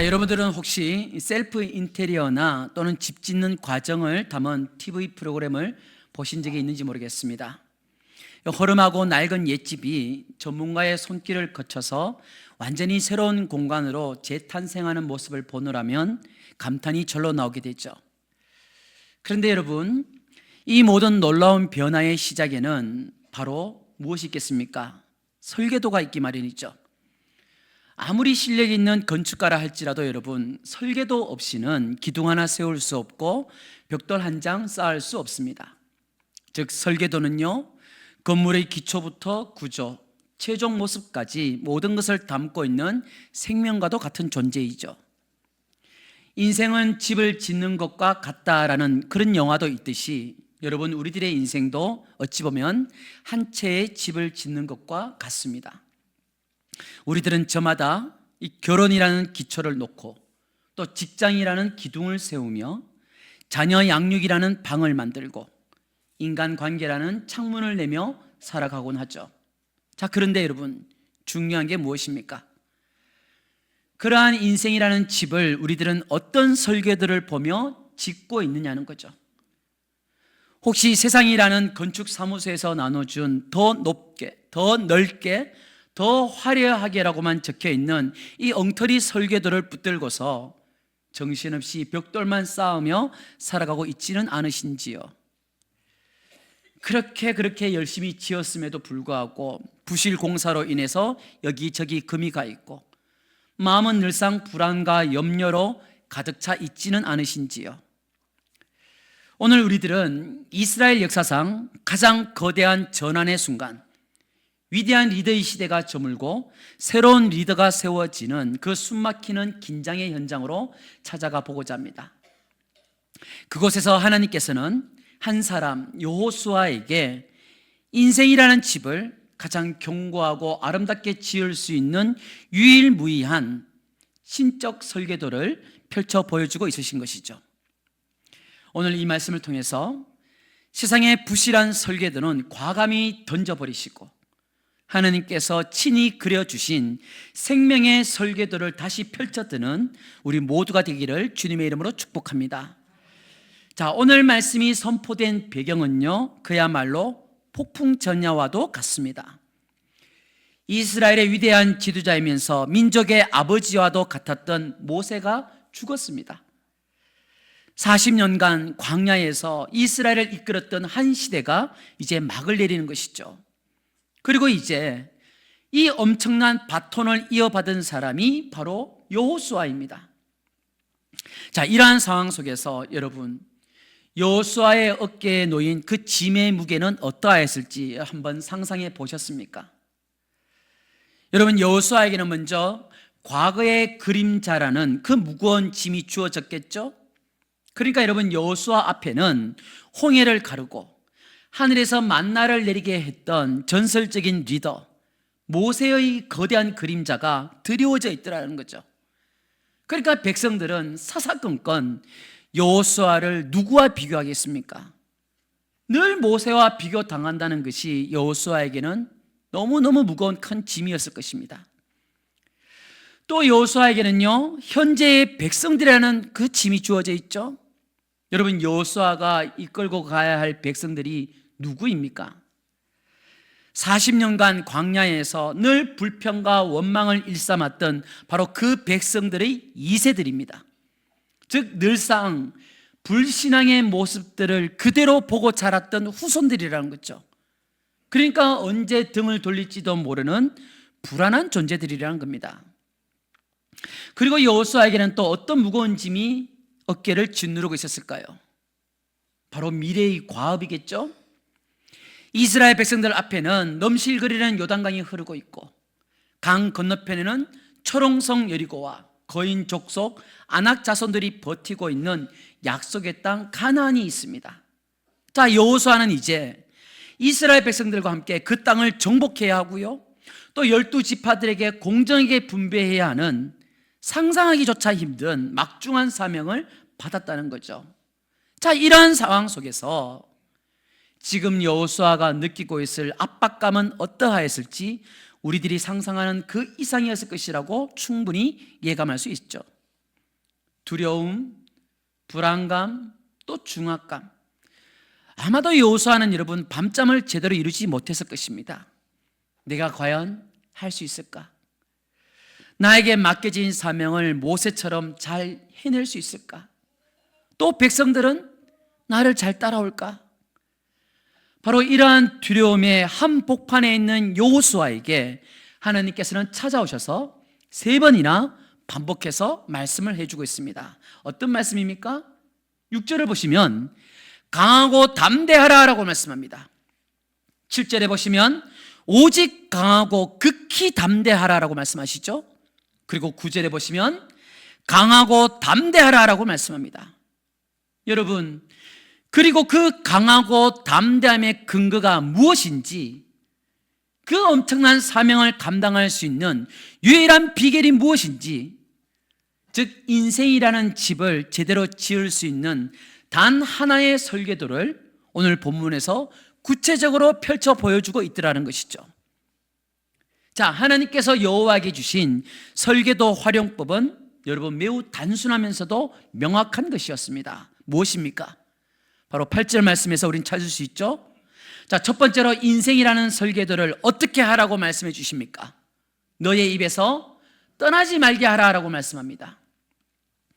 여러분들은 혹시 셀프 인테리어나 또는 집 짓는 과정을 담은 TV 프로그램을 보신 적이 있는지 모르겠습니다. 허름하고 낡은 옛집이 전문가의 손길을 거쳐서 완전히 새로운 공간으로 재탄생하는 모습을 보느라면 감탄이 절로 나오게 되죠. 그런데 여러분, 이 모든 놀라운 변화의 시작에는 바로 무엇이 있겠습니까? 설계도가 있기 마련이죠. 아무리 실력 있는 건축가라 할지라도 여러분, 설계도 없이는 기둥 하나 세울 수 없고 벽돌 한 장 쌓을 수 없습니다. 즉 설계도는요, 건물의 기초부터 구조, 최종 모습까지 모든 것을 담고 있는 생명과도 같은 존재이죠. 인생은 집을 짓는 것과 같다라는 그런 영화도 있듯이 여러분, 우리들의 인생도 어찌 보면 한 채의 집을 짓는 것과 같습니다. 우리들은 저마다 이 결혼이라는 기초를 놓고 또 직장이라는 기둥을 세우며 자녀 양육이라는 방을 만들고 인간관계라는 창문을 내며 살아가곤 하죠. 자, 그런데 여러분, 중요한 게 무엇입니까? 그러한 인생이라는 집을 우리들은 어떤 설계도를 보며 짓고 있느냐는 거죠. 혹시 세상이라는 건축사무소에서 나눠준 더 높게, 더 넓게, 더 화려하게라고만 적혀있는 이 엉터리 설계도를 붙들고서 정신없이 벽돌만 쌓으며 살아가고 있지는 않으신지요? 그렇게 열심히 지었음에도 불구하고 부실 공사로 인해서 여기저기 금이 가 있고 마음은 늘상 불안과 염려로 가득 차 있지는 않으신지요? 오늘 우리들은 이스라엘 역사상 가장 거대한 전환의 순간, 위대한 리더의 시대가 저물고 새로운 리더가 세워지는 그 숨막히는 긴장의 현장으로 찾아가 보고자 합니다. 그곳에서 하나님께서는 한 사람 여호수아에게 인생이라는 집을 가장 견고하고 아름답게 지을 수 있는 유일무이한 신적 설계도를 펼쳐 보여주고 있으신 것이죠. 오늘 이 말씀을 통해서 세상의 부실한 설계도는 과감히 던져버리시고 하나님께서 친히 그려주신 생명의 설계도를 다시 펼쳐드는 우리 모두가 되기를 주님의 이름으로 축복합니다. 자, 오늘 말씀이 선포된 배경은요, 그야말로 폭풍 전야와도 같습니다. 이스라엘의 위대한 지도자이면서 민족의 아버지와도 같았던 모세가 죽었습니다. 40년간 광야에서 이스라엘을 이끌었던 한 시대가 이제 막을 내리는 것이죠. 그리고 이제 이 엄청난 바톤을 이어받은 사람이 바로 여호수아입니다. 자, 이러한 상황 속에서 여러분, 여호수아의 어깨에 놓인 그 짐의 무게는 어떠하였을지 한번 상상해 보셨습니까? 여러분, 여호수아에게는 먼저 과거의 그림자라는 그 무거운 짐이 주어졌겠죠? 그러니까 여러분, 여호수아 앞에는 홍해를 가르고 하늘에서 만나를 내리게 했던 전설적인 리더 모세의 거대한 그림자가 드리워져 있더라는 거죠. 그러니까 백성들은 사사건건 여호수아를 누구와 비교하겠습니까? 늘 모세와 비교당한다는 것이 여호수아에게는 너무너무 무거운 큰 짐이었을 것입니다. 또 여호수아에게는요, 현재의 백성들이라는 그 짐이 주어져 있죠. 여러분, 여호수아가 이끌고 가야 할 백성들이 누구입니까? 40년간 광야에서 늘 불평과 원망을 일삼았던 바로 그 백성들의 2세들입니다. 즉 늘상 불신앙의 모습들을 그대로 보고 자랐던 후손들이라는 거죠. 그러니까 언제 등을 돌릴지도 모르는 불안한 존재들이라는 겁니다. 그리고 여호수아에게는 또 어떤 무거운 짐이 어깨를 짓누르고 있었을까요? 바로 미래의 과업이겠죠? 이스라엘 백성들 앞에는 넘실거리는 요단강이 흐르고 있고 강 건너편에는 초롱성 여리고와 거인 족속 아낙 자손들이 버티고 있는 약속의 땅 가나안이 있습니다. 자, 여호수아는 이제 이스라엘 백성들과 함께 그 땅을 정복해야 하고요, 또 12지파들에게 공정하게 분배해야 하는 상상하기조차 힘든 막중한 사명을 받았다는 거죠. 자, 이러한 상황 속에서 지금 여호수아가 느끼고 있을 압박감은 어떠하였을지 우리들이 상상하는 그 이상이었을 것이라고 충분히 예감할 수 있죠. 두려움, 불안감, 또 중압감. 아마도 여호수아는 여러분 밤잠을 제대로 이루지 못했을 것입니다. 내가 과연 할 수 있을까? 나에게 맡겨진 사명을 모세처럼 잘 해낼 수 있을까? 또 백성들은 나를 잘 따라올까? 바로 이러한 두려움의 한복판에 있는 여호수아에게 하나님께서는 찾아오셔서 3번이나 반복해서 말씀을 해주고 있습니다. 어떤 말씀입니까? 6절을 보시면 강하고 담대하라 라고 말씀합니다. 7절에 보시면 오직 강하고 극히 담대하라 라고 말씀하시죠. 그리고 9절에 보시면 강하고 담대하라 라고 말씀합니다. 여러분, 그리고 그 강하고 담대함의 근거가 무엇인지, 그 엄청난 사명을 감당할 수 있는 유일한 비결이 무엇인지, 즉 인생이라는 집을 제대로 지을 수 있는 단 하나의 설계도를 오늘 본문에서 구체적으로 펼쳐 보여주고 있더라는 것이죠. 자, 하나님께서 여호와에게 주신 설계도 활용법은 여러분 매우 단순하면서도 명확한 것이었습니다. 무엇입니까? 바로 8절 말씀에서 우린 찾을 수 있죠. 자, 첫 번째로 인생이라는 설계도를 어떻게 하라고 말씀해 주십니까? 너의 입에서 떠나지 말게 하라라고 말씀합니다.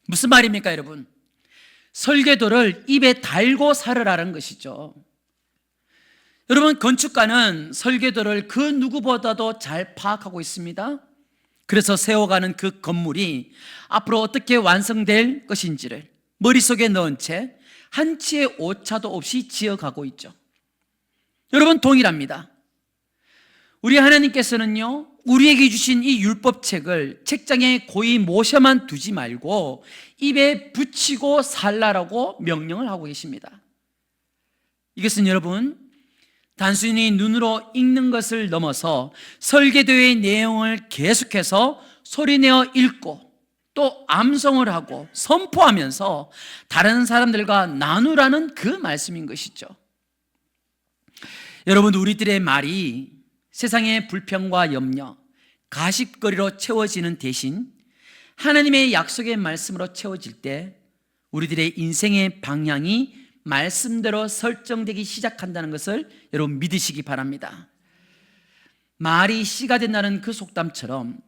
무슨 말입니까, 여러분? 설계도를 입에 달고 살으라는 것이죠. 여러분, 건축가는 설계도를 그 누구보다도 잘 파악하고 있습니다. 그래서 세워가는 그 건물이 앞으로 어떻게 완성될 것인지를 머릿속에 넣은 채 한치의 오차도 없이 지어가고 있죠. 여러분, 동일합니다. 우리 하나님께서는요, 우리에게 주신 이 율법책을 책장에 고이 모셔만 두지 말고 입에 붙이고 살라라고 명령을 하고 계십니다. 이것은 여러분 단순히 눈으로 읽는 것을 넘어서 설계도의 내용을 계속해서 소리내어 읽고 또 암송을 하고 선포하면서 다른 사람들과 나누라는 그 말씀인 것이죠. 여러분, 우리들의 말이 세상의 불평과 염려, 가십거리로 채워지는 대신 하나님의 약속의 말씀으로 채워질 때 우리들의 인생의 방향이 말씀대로 설정되기 시작한다는 것을 여러분 믿으시기 바랍니다. 말이 씨가 된다는 그 속담처럼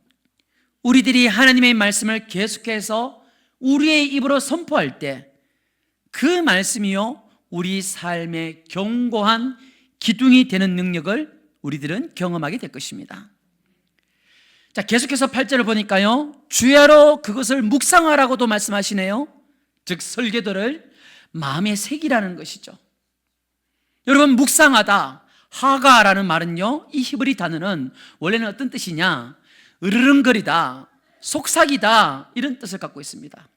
우리들이 하나님의 말씀을 계속해서 우리의 입으로 선포할 때 그 말씀이요 우리 삶의 견고한 기둥이 되는 능력을 우리들은 경험하게 될 것입니다. 자, 계속해서 8절을 보니까요, 주야로 그것을 묵상하라고도 말씀하시네요. 즉 설계도를 마음에 새기라는 것이죠. 여러분, 묵상하다, 하가라는 말은요, 이 히브리 단어는 원래는 어떤 뜻이냐, 으르렁거리다, 속삭이다, 이런 뜻을 갖고 있습니다.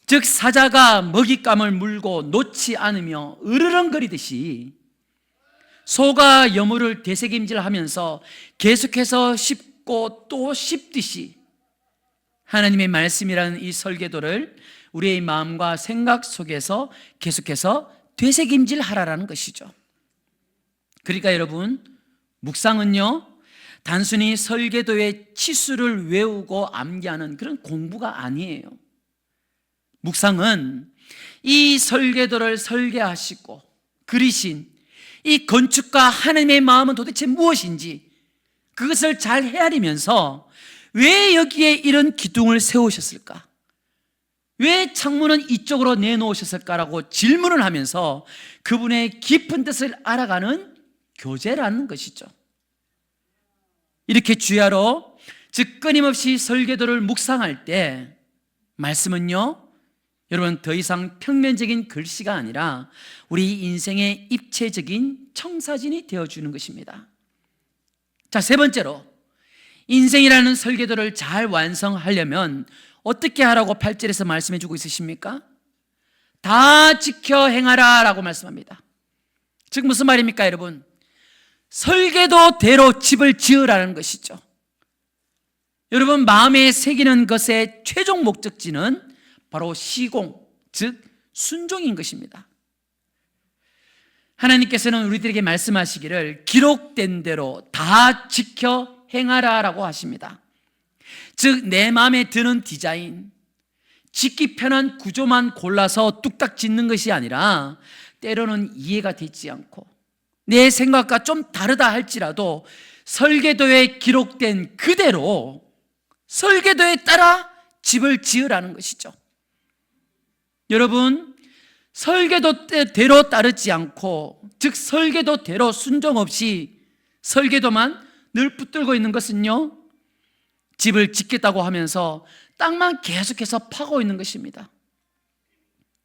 즉 사자가 먹잇감을 물고 놓지 않으며 으르렁거리듯이 소가 여물을 되새김질하면서 계속해서 씹고 또 씹듯이 하나님의 말씀이라는 이 설계도를 우리의 마음과 생각 속에서 계속해서 되새김질하라는 것이죠. 그러니까 여러분, 묵상은요 단순히 설계도의 치수를 외우고 암기하는 그런 공부가 아니에요. 묵상은 이 설계도를 설계하시고 그리신 이 건축가 하나님의 마음은 도대체 무엇인지 그것을 잘 헤아리면서 왜 여기에 이런 기둥을 세우셨을까? 왜 창문은 이쪽으로 내놓으셨을까라고 질문을 하면서 그분의 깊은 뜻을 알아가는 교제라는 것이죠. 이렇게 주야로 즉 끊임없이 설계도를 묵상할 때 말씀은요 여러분 더 이상 평면적인 글씨가 아니라 우리 인생의 입체적인 청사진이 되어주는 것입니다. 자, 세 번째로 인생이라는 설계도를 잘 완성하려면 어떻게 하라고 8절에서 말씀해 주고 있으십니까? 다 지켜 행하라 라고 말씀합니다. 즉 무슨 말입니까 여러분? 설계도대로 집을 지으라는 것이죠. 여러분, 마음에 새기는 것의 최종 목적지는 바로 시공, 즉 순종인 것입니다. 하나님께서는 우리들에게 말씀하시기를 기록된 대로 다 지켜 행하라 라고 하십니다. 즉 내 마음에 드는 디자인, 짓기 편한 구조만 골라서 뚝딱 짓는 것이 아니라 때로는 이해가 되지 않고 내 생각과 좀 다르다 할지라도 설계도에 기록된 그대로 설계도에 따라 집을 지으라는 것이죠. 여러분, 설계도대로 따르지 않고, 즉 설계도대로 순종 없이 설계도만 늘 붙들고 있는 것은요, 집을 짓겠다고 하면서 땅만 계속해서 파고 있는 것입니다.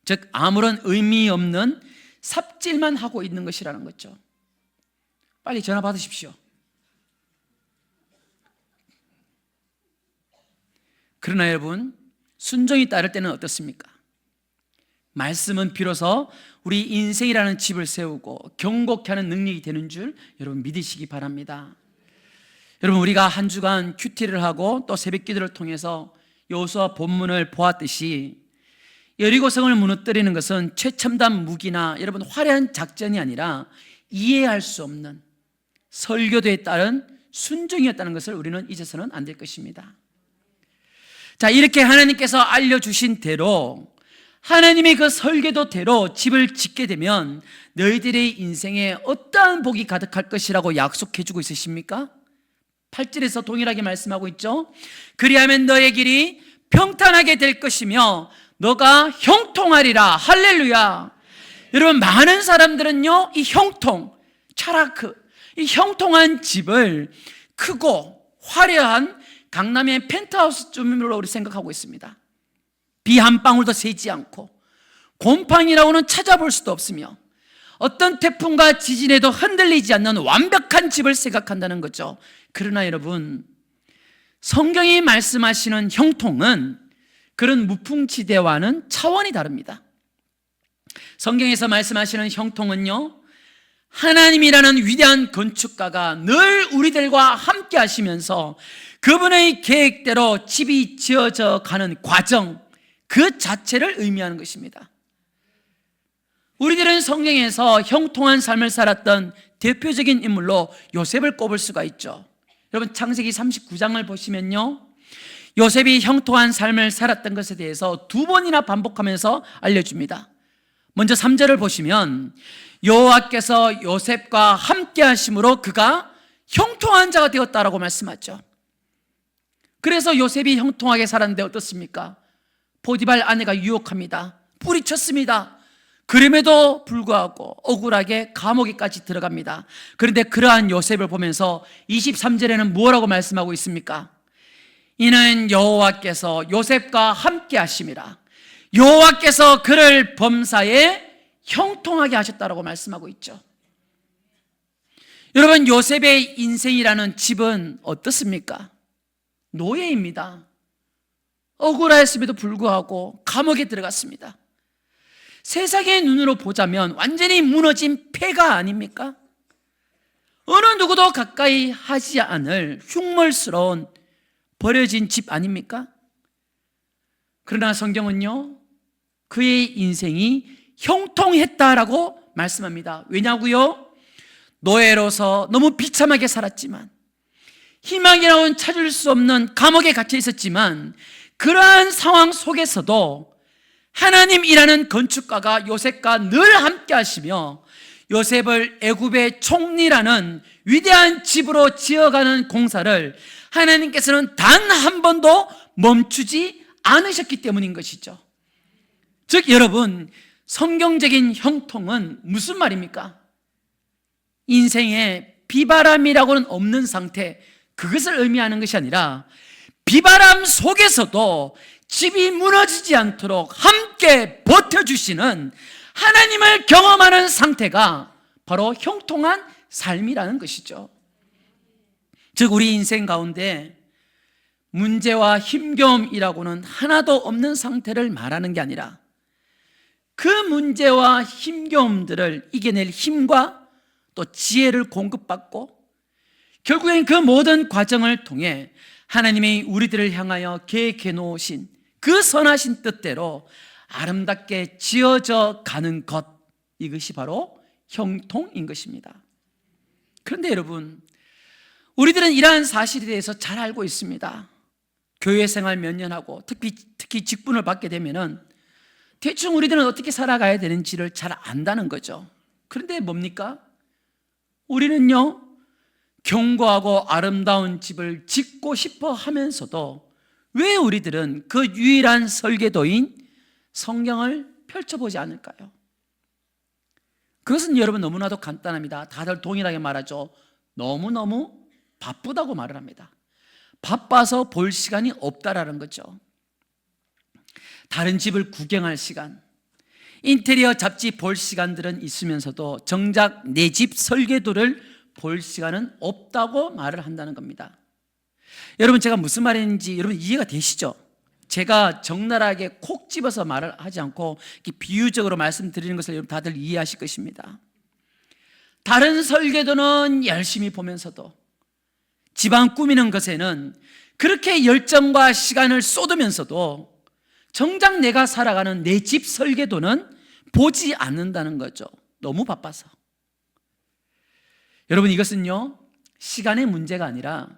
즉 아무런 의미 없는 삽질만 하고 있는 것이라는 거죠. 빨리 전화 받으십시오. 그러나 여러분, 순종이 따를 때는 어떻습니까? 말씀은 비로소 우리 인생이라는 집을 세우고 경고케 하는 능력이 되는 줄 여러분 믿으시기 바랍니다. 여러분, 우리가 한 주간 큐티를 하고 또 새벽 기도를 통해서 여호수아 본문을 보았듯이 여리고성을 무너뜨리는 것은 최첨단 무기나 여러분 화려한 작전이 아니라 이해할 수 없는 설교도에 따른 순종이었다는 것을 우리는 잊어서는 안 될 것입니다. 자, 이렇게 하나님께서 알려주신 대로 하나님의 그 설계도대로 집을 짓게 되면 너희들의 인생에 어떠한 복이 가득할 것이라고 약속해 주고 있으십니까? 8절에서 동일하게 말씀하고 있죠. 그리하면 너의 길이 평탄하게 될 것이며 너가 형통하리라. 할렐루야. 여러분, 많은 사람들은요 이 형통, 차라크, 이 형통한 집을 크고 화려한 강남의 펜트하우스쯤으로 우리 생각하고 있습니다. 비 한 방울도 새지 않고 곰팡이라고는 찾아볼 수도 없으며 어떤 태풍과 지진에도 흔들리지 않는 완벽한 집을 생각한다는 거죠. 그러나 여러분, 성경이 말씀하시는 형통은 그런 무풍지대와는 차원이 다릅니다. 성경에서 말씀하시는 형통은요, 하나님이라는 위대한 건축가가 늘 우리들과 함께 하시면서 그분의 계획대로 집이 지어져 가는 과정 그 자체를 의미하는 것입니다. 우리들은 성경에서 형통한 삶을 살았던 대표적인 인물로 요셉을 꼽을 수가 있죠. 여러분, 창세기 39장을 보시면요, 요셉이 형통한 삶을 살았던 것에 대해서 두 번이나 반복하면서 알려줍니다. 먼저 3절을 보시면 여호와께서 요셉과 함께 하심으로 그가 형통한 자가 되었다라고 말씀하죠. 그래서 요셉이 형통하게 살았는데 어떻습니까? 보디발 아내가 유혹합니다. 뿌리쳤습니다. 그럼에도 불구하고 억울하게 감옥에까지 들어갑니다. 그런데 그러한 요셉을 보면서 23절에는 뭐라고 말씀하고 있습니까? 이는 여호와께서 요셉과 함께 하심이라. 여호와께서 그를 범사에 형통하게 하셨다라고 말씀하고 있죠. 여러분, 요셉의 인생이라는 집은 어떻습니까? 노예입니다. 억울하였음에도 불구하고 감옥에 들어갔습니다. 세상의 눈으로 보자면 완전히 무너진 폐가 아닙니까? 어느 누구도 가까이 하지 않을 흉물스러운 버려진 집 아닙니까? 그러나 성경은요, 그의 인생이 형통했다라고 말씀합니다. 왜냐고요? 노예로서 너무 비참하게 살았지만, 희망이라고는 찾을 수 없는 감옥에 갇혀 있었지만, 그러한 상황 속에서도 하나님이라는 건축가가 요셉과 늘 함께 하시며 요셉을 애굽의 총리라는 위대한 집으로 지어가는 공사를 하나님께서는 단 한 번도 멈추지 않으셨기 때문인 것이죠. 즉 여러분, 성경적인 형통은 무슨 말입니까? 인생에 비바람이라고는 없는 상태, 그것을 의미하는 것이 아니라 비바람 속에서도 집이 무너지지 않도록 함께 버텨주시는 하나님을 경험하는 상태가 바로 형통한 삶이라는 것이죠. 즉 우리 인생 가운데 문제와 힘겨움이라고는 하나도 없는 상태를 말하는 게 아니라 그 문제와 힘겨움들을 이겨낼 힘과 또 지혜를 공급받고 결국엔 그 모든 과정을 통해 하나님이 우리들을 향하여 계획해 놓으신 그 선하신 뜻대로 아름답게 지어져 가는 것, 이것이 바로 형통인 것입니다. 그런데 여러분, 우리들은 이러한 사실에 대해서 잘 알고 있습니다. 교회 생활 몇 년 하고 특히 직분을 받게 되면은 대충 우리들은 어떻게 살아가야 되는지를 잘 안다는 거죠. 그런데 뭡니까? 우리는요, 견고하고 아름다운 집을 짓고 싶어 하면서도 왜 우리들은 그 유일한 설계도인 성경을 펼쳐보지 않을까요? 그것은 여러분 너무나도 간단합니다. 다들 동일하게 말하죠. 너무너무 바쁘다고 말을 합니다. 바빠서 볼 시간이 없다라는 거죠. 다른 집을 구경할 시간, 인테리어 잡지 볼 시간들은 있으면서도 정작 내 집 설계도를 볼 시간은 없다고 말을 한다는 겁니다. 여러분, 제가 무슨 말인지 여러분 이해가 되시죠? 제가 적나라하게 콕 집어서 말을 하지 않고 비유적으로 말씀드리는 것을 여러분 다들 이해하실 것입니다. 다른 설계도는 열심히 보면서도 집안 꾸미는 것에는 그렇게 열정과 시간을 쏟으면서도 정작 내가 살아가는 내 집 설계도는 보지 않는다는 거죠. 너무 바빠서. 여러분, 이것은요, 시간의 문제가 아니라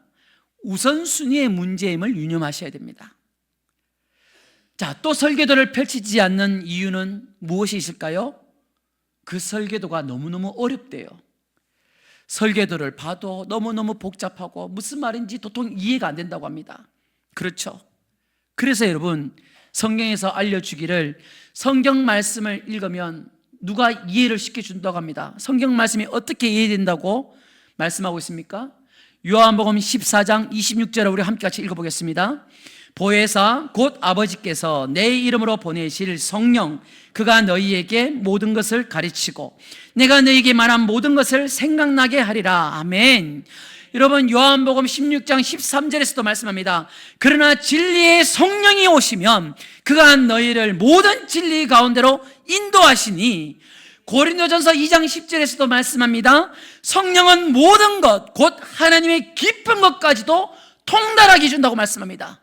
우선순위의 문제임을 유념하셔야 됩니다. 자, 또 설계도를 펼치지 않는 이유는 무엇이 있을까요? 그 설계도가 너무너무 어렵대요. 설계도를 봐도 너무너무 복잡하고 무슨 말인지 도통 이해가 안 된다고 합니다. 그렇죠? 그래서 여러분, 성경에서 알려주기를 성경 말씀을 읽으면 누가 이해를 시켜준다고 합니다. 성경 말씀이 어떻게 이해된다고 말씀하고 있습니까? 요한복음 14장 26절을 우리 함께 같이 읽어보겠습니다. 보혜사 곧 아버지께서 내 이름으로 보내실 성령, 그가 너희에게 모든 것을 가르치고 내가 너희에게 말한 모든 것을 생각나게 하리라. 아멘. 여러분, 요한복음 16장 13절에서도 말씀합니다. 그러나 진리의 성령이 오시면 그가 너희를 모든 진리 가운데로 인도하시니, 고린도전서 2장 10절에서도 말씀합니다. 성령은 모든 것, 곧 하나님의 깊은 것까지도 통달하게 해준다고 말씀합니다.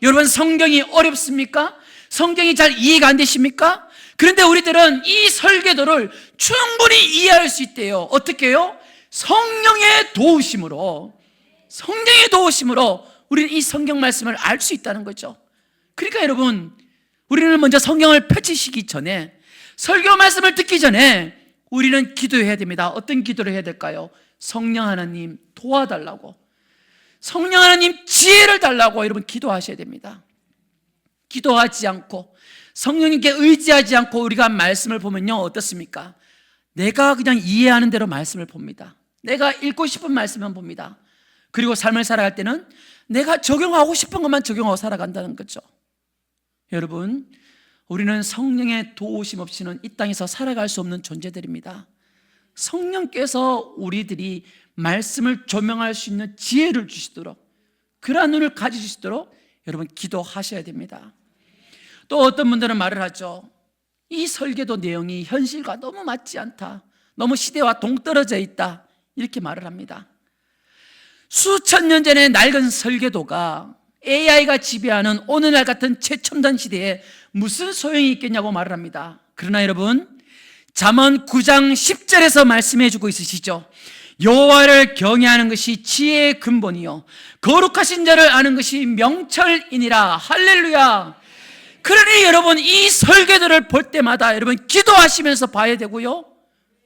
여러분, 성경이 어렵습니까? 성경이 잘 이해가 안 되십니까? 그런데 우리들은 이 설계도를 충분히 이해할 수 있대요. 어떻게 해요? 성령의 도우심으로 우리는 이 성경 말씀을 알 수 있다는 거죠. 그러니까 여러분, 우리는 먼저 성경을 펼치시기 전에, 설교 말씀을 듣기 전에 우리는 기도해야 됩니다. 어떤 기도를 해야 될까요? 성령 하나님 도와달라고, 성령 하나님 지혜를 달라고 여러분 기도하셔야 됩니다. 기도하지 않고 성령님께 의지하지 않고 우리가 말씀을 보면요, 어떻습니까? 내가 그냥 이해하는 대로 말씀을 봅니다. 내가 읽고 싶은 말씀만 봅니다. 그리고 삶을 살아갈 때는 내가 적용하고 싶은 것만 적용하고 살아간다는 거죠. 여러분, 우리는 성령의 도우심 없이는 이 땅에서 살아갈 수 없는 존재들입니다. 성령께서 우리들이 말씀을 조명할 수 있는 지혜를 주시도록, 그러한 눈을 가지시도록 여러분 기도하셔야 됩니다. 또 어떤 분들은 말을 하죠. 이 설계도 내용이 현실과 너무 맞지 않다, 너무 시대와 동떨어져 있다, 이렇게 말을 합니다. 수천 년 전의 낡은 설계도가 AI가 지배하는 오늘날 같은 최첨단 시대에 무슨 소용이 있겠냐고 말을 합니다. 그러나 여러분, 잠언 9장 10절에서 말씀해 주고 있으시죠. 여호와를 경외하는 것이 지혜의 근본이요 거룩하신 자를 아는 것이 명철이니라. 할렐루야. 그러니 여러분, 이 설계도를 볼 때마다 여러분 기도하시면서 봐야 되고요,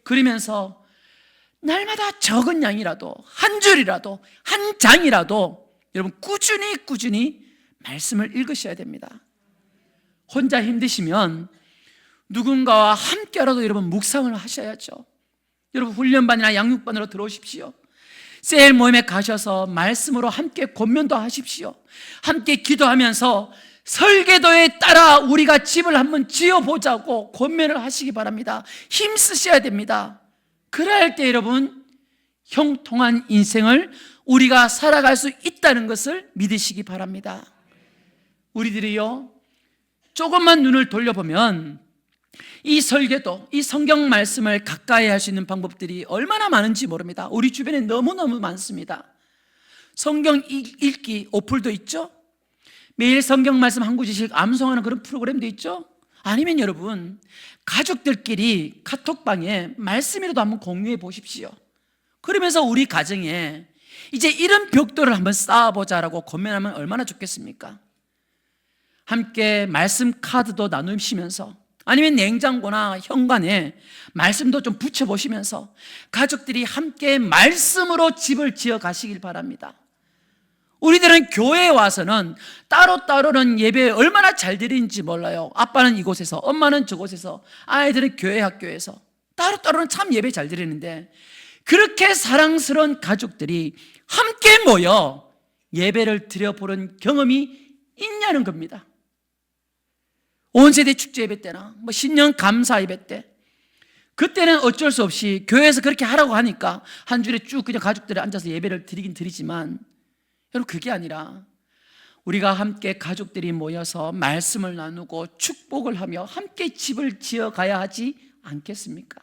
그러면서 날마다 적은 양이라도, 한 줄이라도, 한 장이라도 여러분 꾸준히 말씀을 읽으셔야 됩니다. 혼자 힘드시면 누군가와 함께라도 여러분 묵상을 하셔야죠. 여러분 훈련반이나 양육반으로 들어오십시오. 셀 모임에 가셔서 말씀으로 함께 권면도 하십시오. 함께 기도하면서 설계도에 따라 우리가 집을 한번 지어보자고 권면을 하시기 바랍니다. 힘쓰셔야 됩니다. 그럴 때 여러분 형통한 인생을 우리가 살아갈 수 있다는 것을 믿으시기 바랍니다. 우리들이요, 조금만 눈을 돌려보면 이 설계도, 이 성경 말씀을 가까이 할 수 있는 방법들이 얼마나 많은지 모릅니다. 우리 주변에 너무너무 많습니다. 성경 읽기 어플도 있죠. 매일 성경 말씀 한 구절씩 암송하는 그런 프로그램도 있죠. 아니면 여러분 가족들끼리 카톡방에 말씀이라도 한번 공유해 보십시오. 그러면서 우리 가정에 이제 이런 벽돌을 한번 쌓아보자라고 고민하면 얼마나 좋겠습니까? 함께 말씀 카드도 나누시면서, 아니면 냉장고나 현관에 말씀도 좀 붙여보시면서 가족들이 함께 말씀으로 집을 지어 가시길 바랍니다. 우리들은 교회에 와서는 따로따로는 예배 얼마나 잘 드리는지 몰라요. 아빠는 이곳에서, 엄마는 저곳에서, 아이들은 교회 학교에서 따로따로는 참 예배 잘 드리는데, 그렇게 사랑스러운 가족들이 함께 모여 예배를 드려보는 경험이 있냐는 겁니다. 온 세대 축제 예배 때나 신년 감사 예배 때, 그때는 어쩔 수 없이 교회에서 그렇게 하라고 하니까 한 줄에 쭉 그냥 가족들이 앉아서 예배를 드리긴 드리지만, 여러분, 그게 아니라 우리가 함께 가족들이 모여서 말씀을 나누고 축복을 하며 함께 집을 지어 가야 하지 않겠습니까?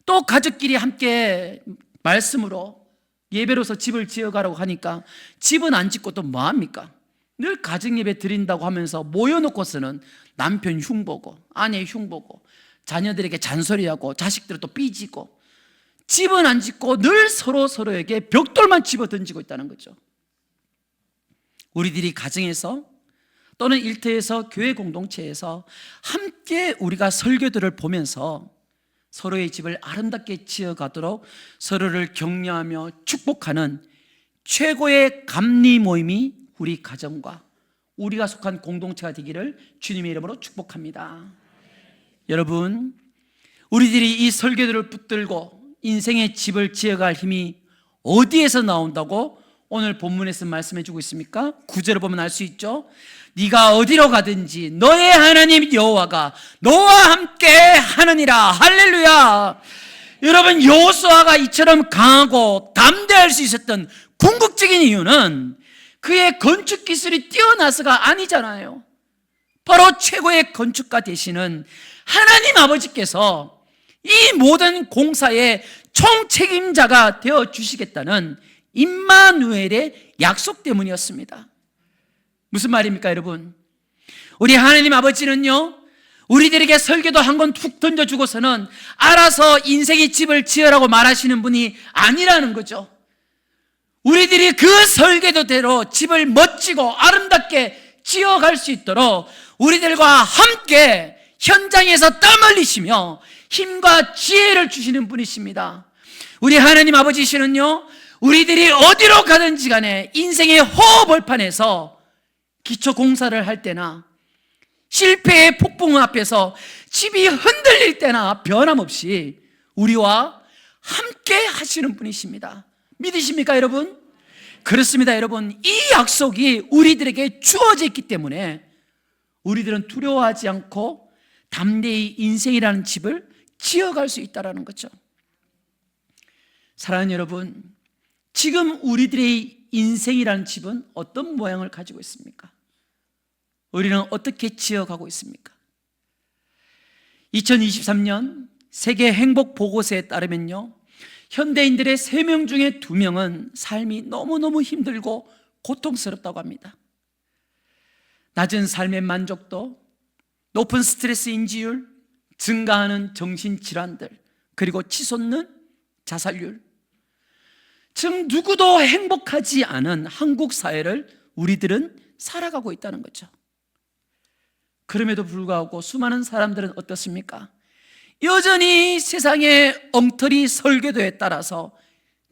또 가족끼리 함께 말씀으로 예배로서 집을 지어 가라고 하니까 집은 안 짓고 또 뭐 합니까? 늘 가정예배 드린다고 하면서 모여놓고서는 남편 흉보고 아내 흉보고 자녀들에게 잔소리하고 자식들을 또 삐지고, 집은 안 짓고 늘 서로에게 벽돌만 집어 던지고 있다는 거죠. 우리들이 가정에서 또는 일터에서, 교회 공동체에서 함께 우리가 설교들을 보면서 서로의 집을 아름답게 지어가도록 서로를 격려하며 축복하는 최고의 감리 모임이 우리 가정과 우리가 속한 공동체가 되기를 주님의 이름으로 축복합니다. 여러분, 우리들이 이 설교들을 붙들고 인생의 집을 지어갈 힘이 어디에서 나온다고 오늘 본문에서 말씀해 주고 있습니까? 9절을 보면 알 수 있죠. 네가 어디로 가든지 너의 하나님 여호와가 너와 함께 하느니라. 할렐루야. 여러분, 여호수아가 이처럼 강하고 담대할 수 있었던 궁극적인 이유는 그의 건축 기술이 뛰어나서가 아니잖아요. 바로 최고의 건축가 되시는 하나님 아버지께서 이 모든 공사의 총책임자가 되어 주시겠다는 임마누엘의 약속 때문이었습니다. 무슨 말입니까, 여러분? 우리 하나님 아버지는요, 우리들에게 설교도 한 권 툭 던져주고서는 알아서 인생의 집을 지으라고 말하시는 분이 아니라는 거죠. 우리들이 그 설계도대로 집을 멋지고 아름답게 지어갈 수 있도록 우리들과 함께 현장에서 땀 흘리시며 힘과 지혜를 주시는 분이십니다. 우리 하나님 아버지시는요, 우리들이 어디로 가든지 간에 인생의 호흡벌판에서 기초 공사를 할 때나 실패의 폭풍 앞에서 집이 흔들릴 때나 변함없이 우리와 함께 하시는 분이십니다. 믿으십니까, 여러분? 그렇습니다, 여러분. 이 약속이 우리들에게 주어져 있기 때문에 우리들은 두려워하지 않고 담대히 인생이라는 집을 지어갈 수 있다는 거죠. 사랑하는 여러분, 지금 우리들의 인생이라는 집은 어떤 모양을 가지고 있습니까? 우리는 어떻게 지어가고 있습니까? 2023년 세계 행복 보고서에 따르면요, 현대인들의 3명 중에 2명은 삶이 너무너무 힘들고 고통스럽다고 합니다. 낮은 삶의 만족도, 높은 스트레스 인지율, 증가하는 정신질환들, 그리고 치솟는 자살률. 즉 누구도 행복하지 않은 한국 사회를 우리들은 살아가고 있다는 거죠. 그럼에도 불구하고 수많은 사람들은 어떻습니까? 여전히 세상의 엉터리 설계도에 따라서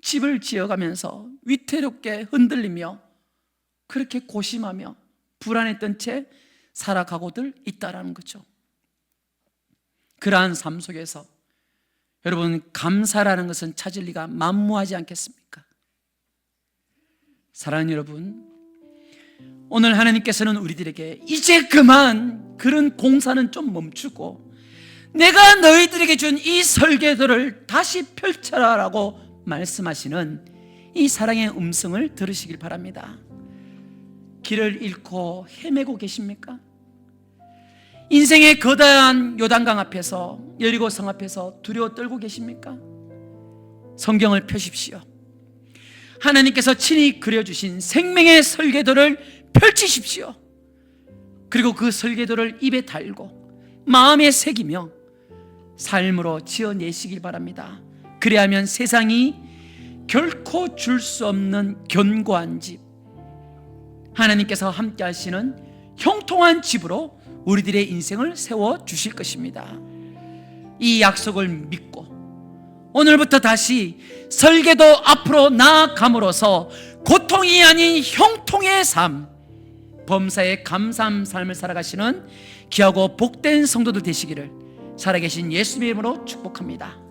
집을 지어가면서 위태롭게 흔들리며 그렇게 고심하며 불안했던 채 살아가고들 있다라는 거죠. 그러한 삶 속에서 여러분, 감사라는 것은 찾을 리가 만무하지 않겠습니까? 사랑하는 여러분, 오늘 하나님께서는 우리들에게 이제 그만 그런 공사는 좀 멈추고 내가 너희들에게 준 이 설계도를 다시 펼쳐라라고 말씀하시는 이 사랑의 음성을 들으시길 바랍니다. 길을 잃고 헤매고 계십니까? 인생의 거대한 요단강 앞에서, 여리고성 앞에서 두려워 떨고 계십니까? 성경을 펴십시오. 하나님께서 친히 그려주신 생명의 설계도를 펼치십시오. 그리고 그 설계도를 입에 달고 마음에 새기며 삶으로 지어내시길 바랍니다. 그래야만 세상이 결코 줄 수 없는 견고한 집, 하나님께서 함께 하시는 형통한 집으로 우리들의 인생을 세워 주실 것입니다. 이 약속을 믿고 오늘부터 다시 설계도 앞으로 나아감으로써 고통이 아닌 형통의 삶, 범사에 감사한 삶을 살아가시는 귀하고 복된 성도들 되시기를 살아계신 예수님의 이름으로 축복합니다.